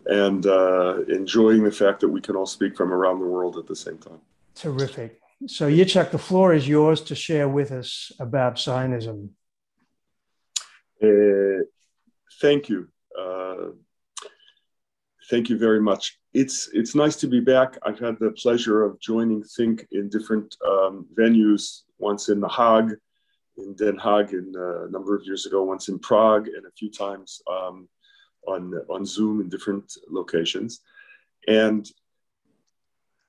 and enjoying the fact that we can all speak from around the world at the same time. Terrific. So Yitzhak, the floor is yours to share with us about Zionism. Thank you. Thank you very much. It's nice to be back. I've had the pleasure of joining Think in different venues, once in The Hague, in Den Haag a number of years ago, once in Prague, and a few times on Zoom in different locations. And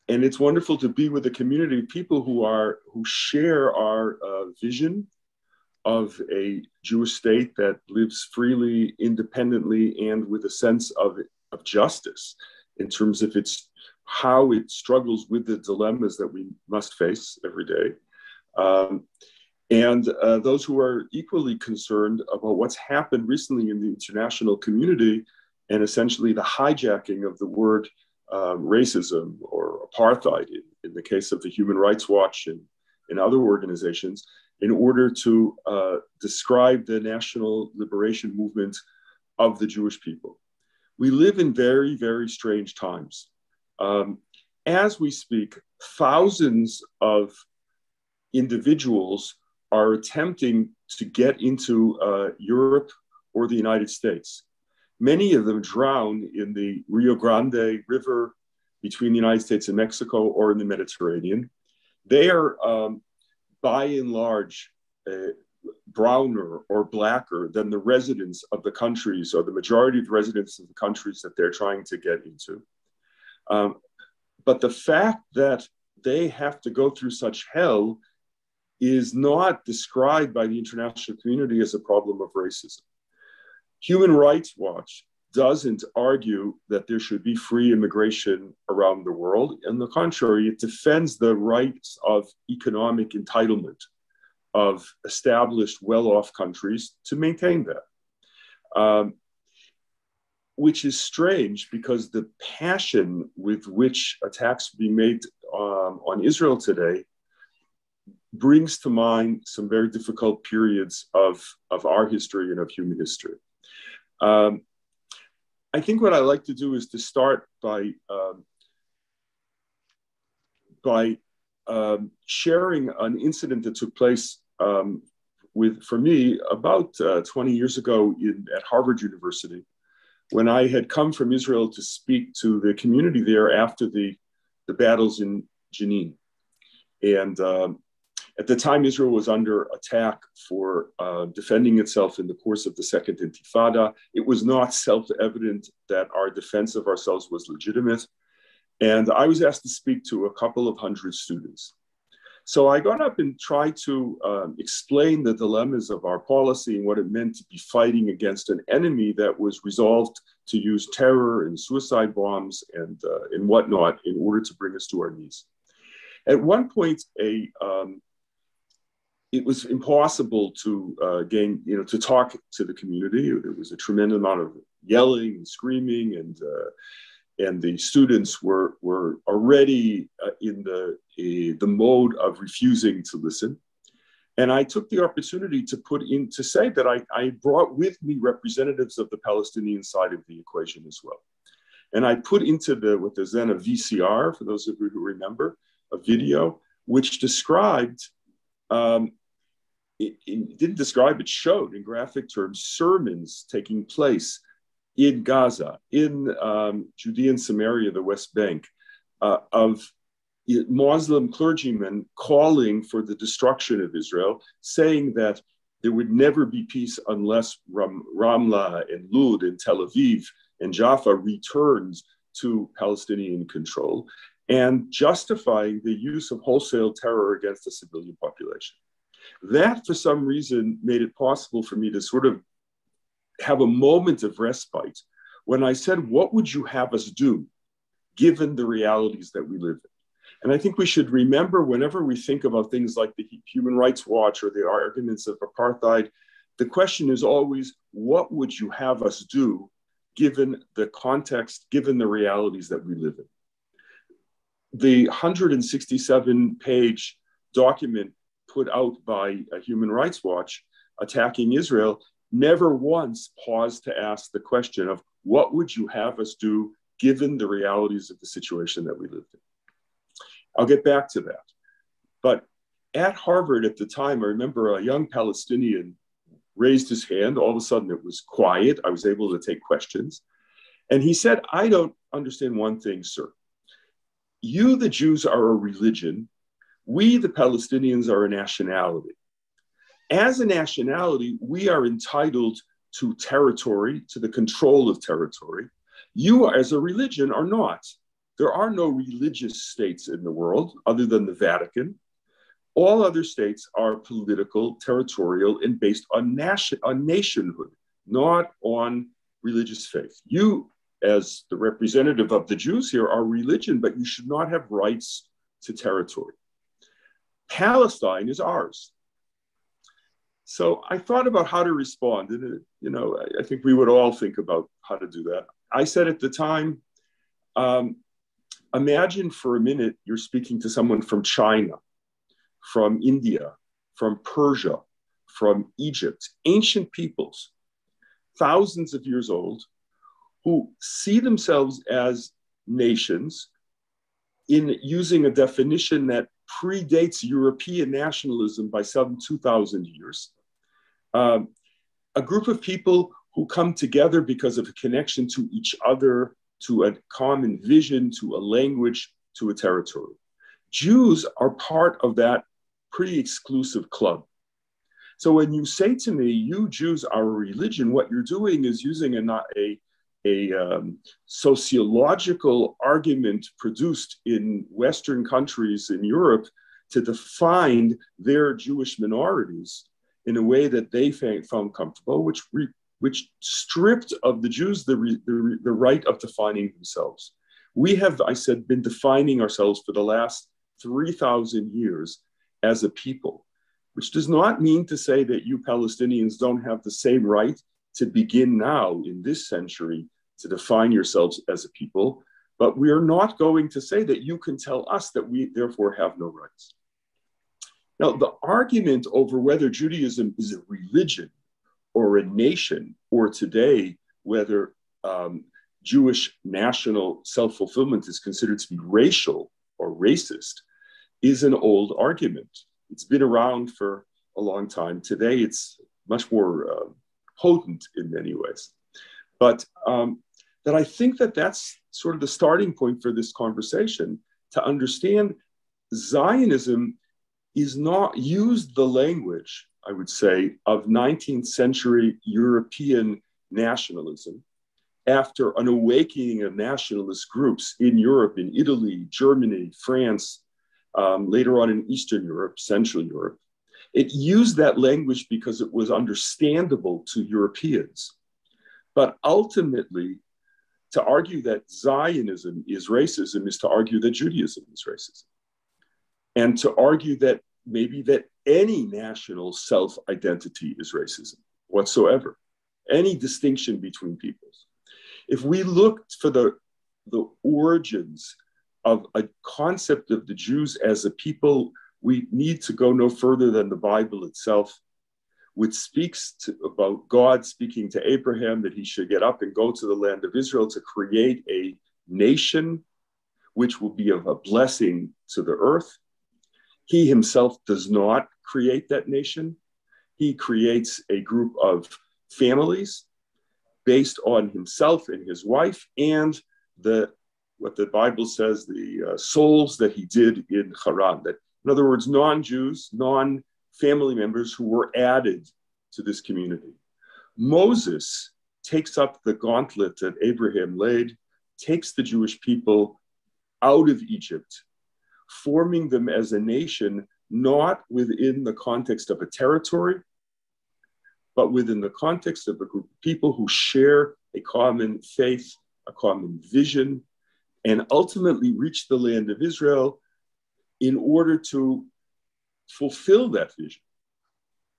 it's wonderful to be with a community of people who share our vision of a Jewish state that lives freely, independently, and with a sense of justice in terms of how it struggles with the dilemmas that we must face every day. And those who are equally concerned about what's happened recently in the international community and essentially the hijacking of the word racism or apartheid in the case of the Human Rights Watch and other organizations, in order to describe the national liberation movement of the Jewish people. We live in very, very strange times. As we speak, thousands of individuals are attempting to get into Europe or the United States. Many of them drown in the Rio Grande River between the United States and Mexico or in the Mediterranean. They are, by and large, browner or blacker than the residents of the countries, or the majority of the residents of the countries that they're trying to get into. But the fact that they have to go through such hell is not described by the international community as a problem of racism. Human Rights Watch doesn't argue that there should be free immigration around the world. On the contrary, it defends the rights of economic entitlement of established, well-off countries to maintain that. Which is strange, because the passion with which attacks are being made on Israel today brings to mind some very difficult periods of our history and of human history. I think what I like to do is to start by sharing an incident that took place for me about 20 years ago at Harvard University, when I had come from Israel to speak to the community there after the battles in Jenin. And at the time, Israel was under attack for defending itself in the course of the Second Intifada. It was not self-evident that our defense of ourselves was legitimate. And I was asked to speak to a couple of hundred students. So I got up and tried to explain the dilemmas of our policy and what it meant to be fighting against an enemy that was resolved to use terror and suicide bombs and whatnot in order to bring us to our knees. At one point, it was impossible to to talk to the community. There was a tremendous amount of yelling and screaming, and the students were already in the mode of refusing to listen. And I took the opportunity to say that I brought with me representatives of the Palestinian side of the equation as well. And I put into what is then a VCR, for those of you who remember, a video, which described, it didn't describe, it showed in graphic terms sermons taking place in Gaza, in Judea and Samaria, the West Bank, of Muslim clergymen calling for the destruction of Israel, saying that there would never be peace unless Ramla and Lud and Tel Aviv and Jaffa returns to Palestinian control, and justifying the use of wholesale terror against the civilian population. That, for some reason, made it possible for me to sort of have a moment of respite when I said, what would you have us do given the realities that we live in? And I think we should remember, whenever we think about things like the Human Rights Watch or the arguments of apartheid, the question is always, what would you have us do given the context, given the realities that we live in? The 167-page document put out by Human Rights Watch attacking Israel never once paused to ask the question of What would you have us do given the realities of the situation that we lived in? I'll get back to that. But at Harvard at the time, I remember a young Palestinian raised his hand. All of a sudden it was quiet. I was able to take questions. And he said, I don't understand one thing, sir. You, the Jews, are a religion. We, the Palestinians, are a nationality. As a nationality, we are entitled to territory, to the control of territory. You, as a religion, are not. There are no religious states in the world other than the Vatican. All other states are political, territorial, and based on nationhood, not on religious faith. You, as the representative of the Jews here, are religion, but you should not have rights to territory. Palestine is ours. So I thought about how to respond, and I think we would all think about how to do that. I said at the time, imagine for a minute you're speaking to someone from China, from India, from Persia, from Egypt, ancient peoples, thousands of years old, who see themselves as nations in using a definition that predates European nationalism by some 2,000 years. A group of people who come together because of a connection to each other, to a common vision, to a language, to a territory. Jews are part of that pretty exclusive club. So when you say to me, you Jews are a religion, what you're doing is using a sociological argument produced in Western countries in Europe to define their Jewish minorities in a way that they found comfortable, which stripped of the Jews the right of defining themselves. We have, I said, been defining ourselves for the last 3,000 years as a people, which does not mean to say that you Palestinians don't have the same right to begin now in this century to define yourselves as a people, but we are not going to say that you can tell us that we therefore have no rights. Now, the argument over whether Judaism is a religion or a nation, or today, whether Jewish national self-fulfillment is considered to be racial or racist, is an old argument. It's been around for a long time. Today, it's much more potent in many ways. But that I think that that's sort of the starting point for this conversation, to understand Zionism is not used the language, I would say, of 19th century European nationalism after an awakening of nationalist groups in Europe, in Italy, Germany, France, later on in Eastern Europe, Central Europe. It used that language because it was understandable to Europeans. But ultimately, to argue that Zionism is racism is to argue that Judaism is racism. And to argue that maybe that any national self-identity is racism whatsoever, any distinction between peoples. If we looked for the origins of a concept of the Jews as a people, we need to go no further than the Bible itself, which speaks about God speaking to Abraham that he should get up and go to the land of Israel to create a nation which will be of a blessing to the earth. He himself does not create that nation. He creates a group of families based on himself and his wife and what the Bible says, the souls that he did in Haran. That, in other words, non-Jews, non-family members who were added to this community. Moses takes up the gauntlet that Abraham laid, takes the Jewish people out of Egypt, forming them as a nation, not within the context of a territory, but within the context of a group of people who share a common faith, a common vision, and ultimately reach the land of Israel in order to fulfill that vision.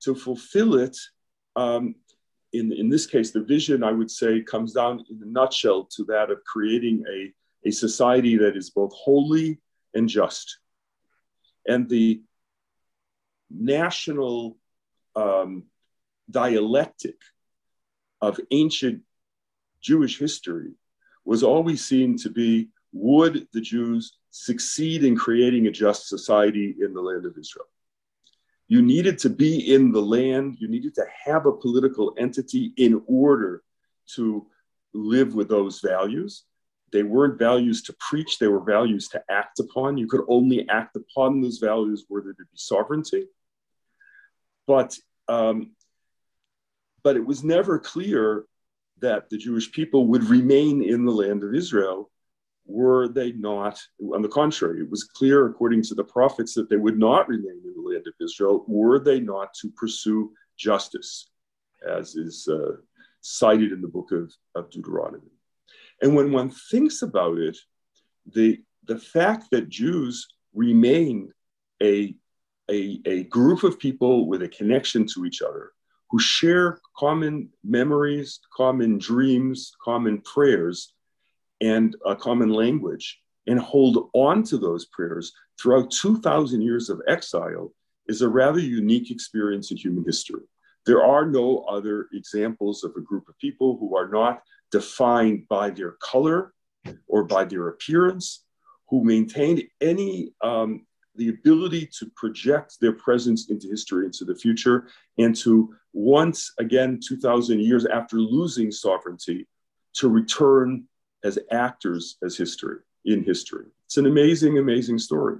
To fulfill it, in this case, the vision, I would say, comes down in a nutshell to that of creating a society that is both holy and just. And the national dialectic of ancient Jewish history was always seen to be, would the Jews succeed in creating a just society in the land of Israel? You needed to be in the land, you needed to have a political entity in order to live with those values. They weren't values to preach, they were values to act upon. You could only act upon those values were there to be sovereignty. But it was never clear that the Jewish people would remain in the land of Israel were they not. On the contrary, it was clear according to the prophets that they would not remain in the land of Israel were they not to pursue justice, as is cited in the book of Deuteronomy. And when one thinks about it, the fact that Jews remain a group of people with a connection to each other, who share common memories, common dreams, common prayers, and a common language, and hold on to those prayers throughout 2,000 years of exile, is a rather unique experience in human history. There are no other examples of a group of people who are not defined by their color or by their appearance, who maintained the ability to project their presence into history, into the future, and to once again, 2,000 years after losing sovereignty, to return as actors in history. It's an amazing, amazing story.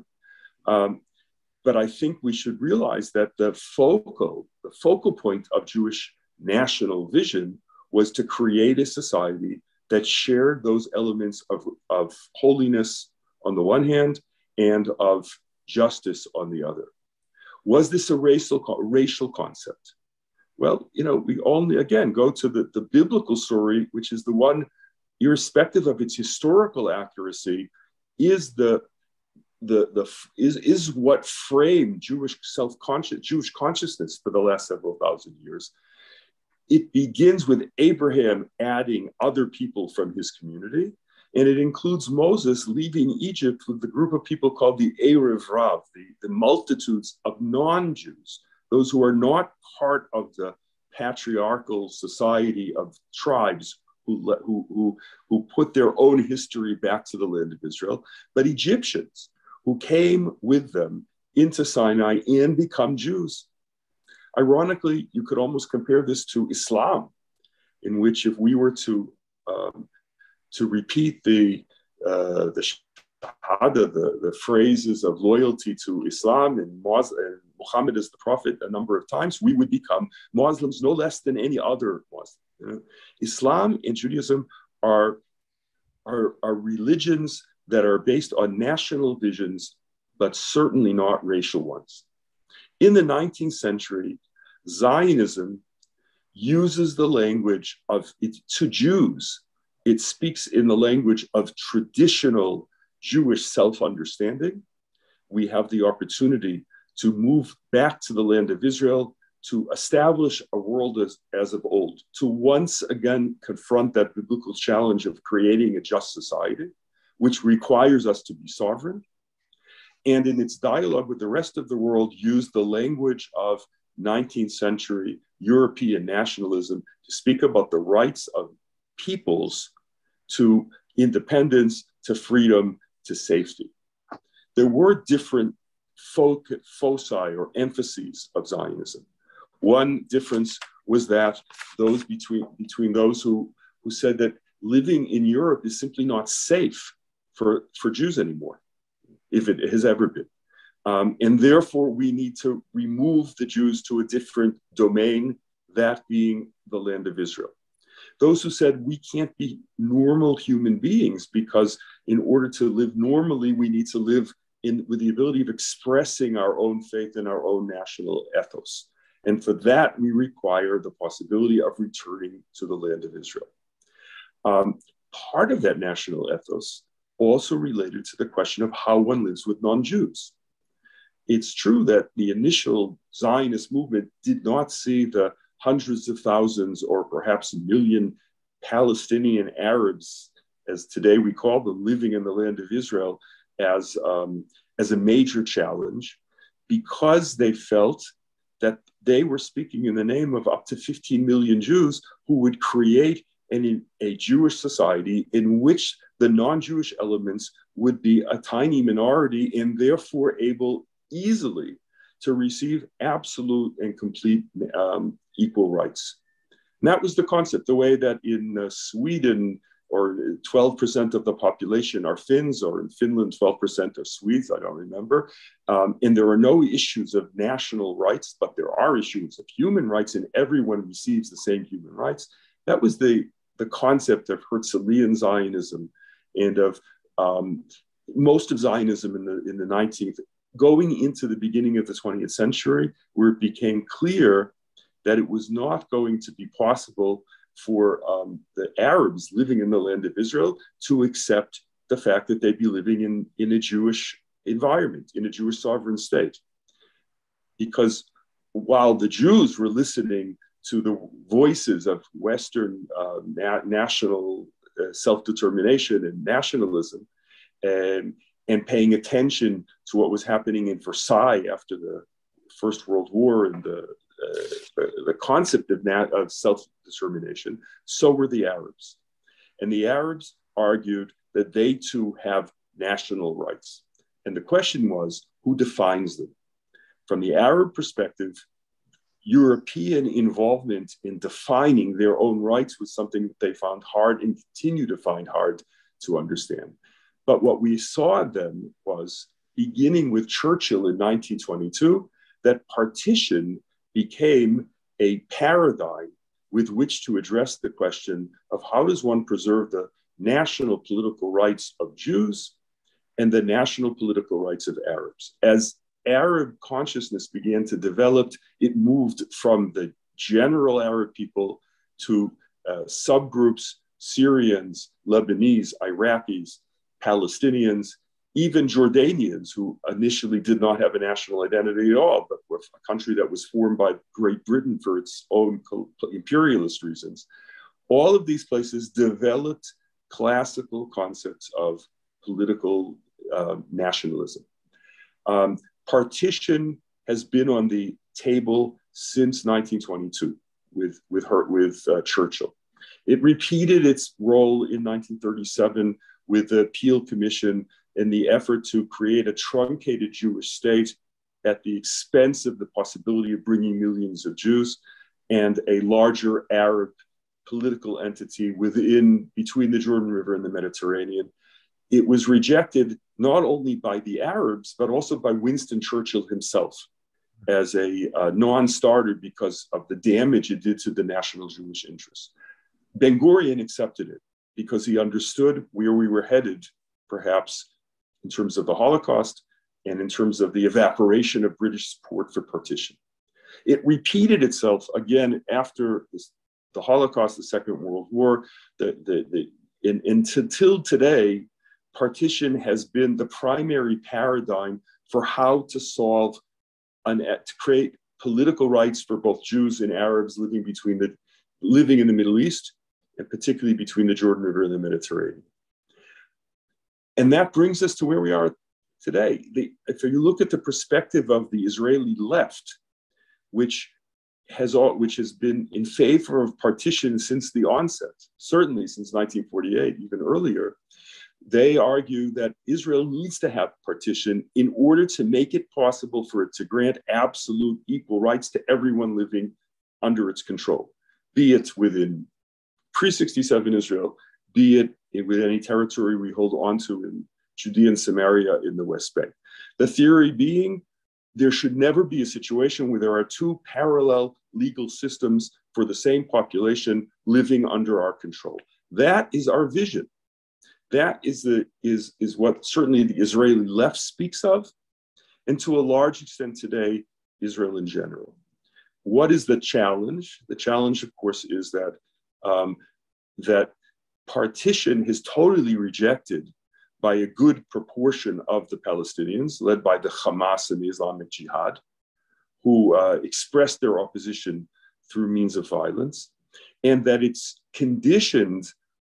But I think we should realize that the focal point of Jewish national vision was to create a society that shared those elements of holiness on the one hand and of justice on the other. Was this a racial concept? Well, we only, again, go to the biblical story, which is the one, irrespective of its historical accuracy, is what framed Jewish consciousness for the last several thousand years. It begins with Abraham adding other people from his community, and it includes Moses leaving Egypt with the group of people called the Erev Rav, the multitudes of non-Jews, those who are not part of the patriarchal society of tribes who put their own history back to the land of Israel, but Egyptians who came with them into Sinai and become Jews. Ironically, you could almost compare this to Islam, in which if we were to repeat the shahada, the phrases of loyalty to Islam and Muhammad as the prophet a number of times, we would become Muslims no less than any other Muslim. Islam and Judaism are religions that are based on national visions, but certainly not racial ones. In the 19th century, Zionism uses the language of it to Jews. It speaks in the language of traditional Jewish self-understanding. We have the opportunity to move back to the land of Israel, to establish a world as of old, to once again confront that biblical challenge of creating a just society, which requires us to be sovereign. And in its dialogue with the rest of the world, use the language of 19th century European nationalism to speak about the rights of peoples to independence, to freedom, to safety. There were different foci or emphases of Zionism. One difference was that those between those who said that living in Europe is simply not safe for Jews anymore, if it has ever been. And therefore, we need to remove the Jews to a different domain, that being the land of Israel. Those who said we can't be normal human beings because in order to live normally, we need to live with the ability of expressing our own faith and our own national ethos. And for that, we require the possibility of returning to the land of Israel. Part of that national ethos also related to the question of how one lives with non-Jews. It's true that the initial Zionist movement did not see the hundreds of thousands or perhaps a million Palestinian Arabs, as today we call them, living in the land of Israel as a major challenge, because they felt that they were speaking in the name of up to 15 million Jews who would create and in a Jewish society in which the non-Jewish elements would be a tiny minority and therefore able easily to receive absolute and complete equal rights. And that was the concept, the way that in Sweden, or 12% of the population are Finns, or in Finland, 12% are Swedes, I don't remember. And there are no issues of national rights, but there are issues of human rights, and everyone receives the same human rights. That was the concept of Herzlian Zionism and of most of Zionism in the 19th, going into the beginning of the 20th century, where it became clear that it was not going to be possible for the Arabs living in the land of Israel to accept the fact that they'd be living in a Jewish environment, in a Jewish sovereign state. Because while the Jews were listening to the voices of Western national self-determination and nationalism, and paying attention to what was happening in Versailles after the First World War and the concept of self-determination, so were the Arabs. And the Arabs argued that they too have national rights. And the question was, who defines them? From the Arab perspective, European involvement in defining their own rights was something that they found hard and continue to find hard to understand. But what we saw then was, beginning with Churchill in 1922, that partition became a paradigm with which to address the question of how does one preserve the national political rights of Jews and the national political rights of Arabs. As Arab consciousness began to develop, it moved from the general Arab people to subgroups, Syrians, Lebanese, Iraqis, Palestinians, even Jordanians, who initially did not have a national identity at all, but were a country that was formed by Great Britain for its own imperialist reasons. All of these places developed classical concepts of political nationalism. Partition has been on the table since 1922 with Churchill. It repeated its role in 1937 with the Peel Commission in the effort to create a truncated Jewish state at the expense of the possibility of bringing millions of Jews and a larger Arab political entity between the Jordan River and the Mediterranean. It was rejected not only by the Arabs, but also by Winston Churchill himself as a non-starter because of the damage it did to the national Jewish interests. Ben-Gurion accepted it because he understood where we were headed, perhaps in terms of the Holocaust and in terms of the evaporation of British support for partition. It repeated itself again after the Holocaust, the Second World War. Until today, partition has been the primary paradigm for how to create political rights for both Jews and Arabs living in the Middle East, and particularly between the Jordan River and the Mediterranean. And that brings us to where we are today. If you look at the perspective of the Israeli left, which has been in favor of partition since the onset, certainly since 1948, even earlier, they argue that Israel needs to have partition in order to make it possible for it to grant absolute equal rights to everyone living under its control, be it within pre-67 Israel, be it with any territory we hold onto in Judea and Samaria in the West Bank. The theory being, there should never be a situation where there are two parallel legal systems for the same population living under our control. That is our vision. That is what certainly the Israeli left speaks of, and to a large extent today, Israel in general. What is the challenge? The challenge, of course, is that that partition is totally rejected by a good proportion of the Palestinians, led by the Hamas and the Islamic Jihad, who expressed their opposition through means of violence, and that it's conditioned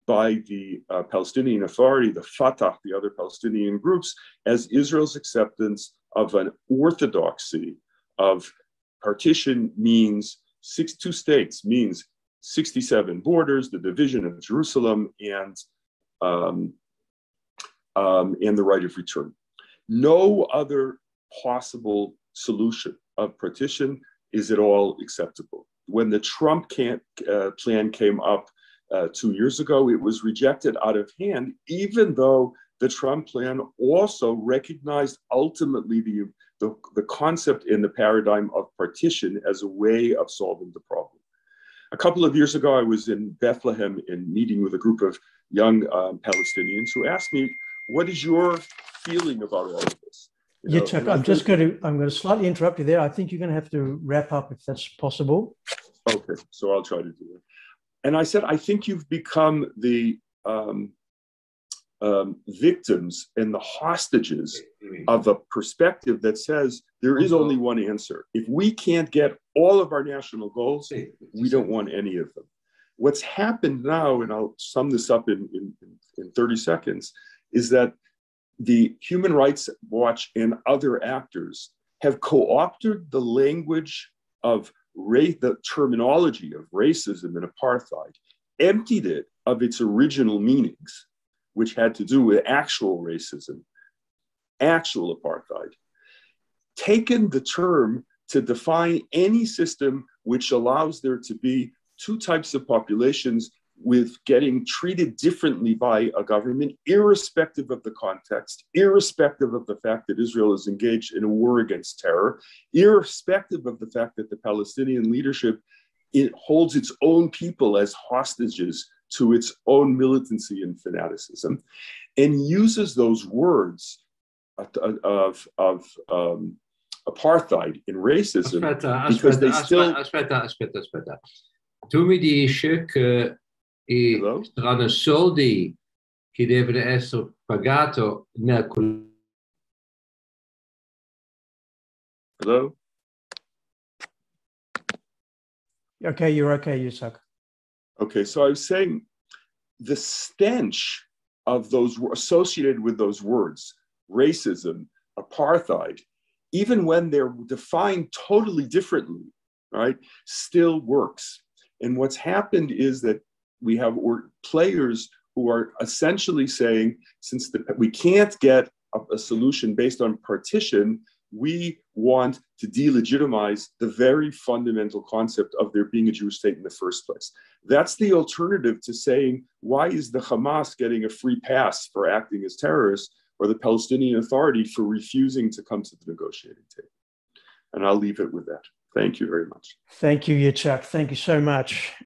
by the Palestinian Authority, the Fatah, the other Palestinian groups, as Israel's acceptance of an orthodoxy of partition means two states, means 67 borders, the division of Jerusalem, and the right of return. No other possible solution of partition is at all acceptable. When the Trump plan came up 2 years ago, it was rejected out of hand, even though the Trump plan also recognized ultimately the concept in the paradigm of partition as a way of solving the problem. A couple of years ago, I was in Bethlehem and meeting with a group of young Palestinians who asked me, what is your feeling about all of this? Yitzhak, I'm going to slightly interrupt you there. I think you're going to have to wrap up if that's possible. Okay, so I'll try to do it. And I said, I think you've become the victims and the hostages of a perspective that says there is only one answer. If we can't get all of our national goals, we don't want any of them. What's happened now, and I'll sum this up in 30 seconds, is that the Human Rights Watch and other actors have co-opted the language of the terminology of racism and apartheid, emptied it of its original meanings, which had to do with actual racism, actual apartheid, taken the term to define any system which allows there to be two types of populations with getting treated differently by a government, irrespective of the context, irrespective of the fact that Israel is engaged in a war against terror, irrespective of the fact that the Palestinian leadership, it holds its own people as hostages to its own militancy and fanaticism, and uses those words of apartheid and racism because they still... Aspetta. Tu mi dici che i saranno soldi che devono essere pagati nel... Hello? Okay, you're okay, Yitzhak. Okay, so I was saying the stench of those associated with those words, racism, apartheid, even when they're defined totally differently, right, still works. And what's happened is that we have players who are essentially saying, since we can't get a solution based on partition, we want to delegitimize the very fundamental concept of there being a Jewish state in the first place. That's the alternative to saying, why is the Hamas getting a free pass for acting as terrorists, or the Palestinian Authority for refusing to come to the negotiating table? And I'll leave it with that. Thank you very much. Thank you, Yitzhak. Thank you so much.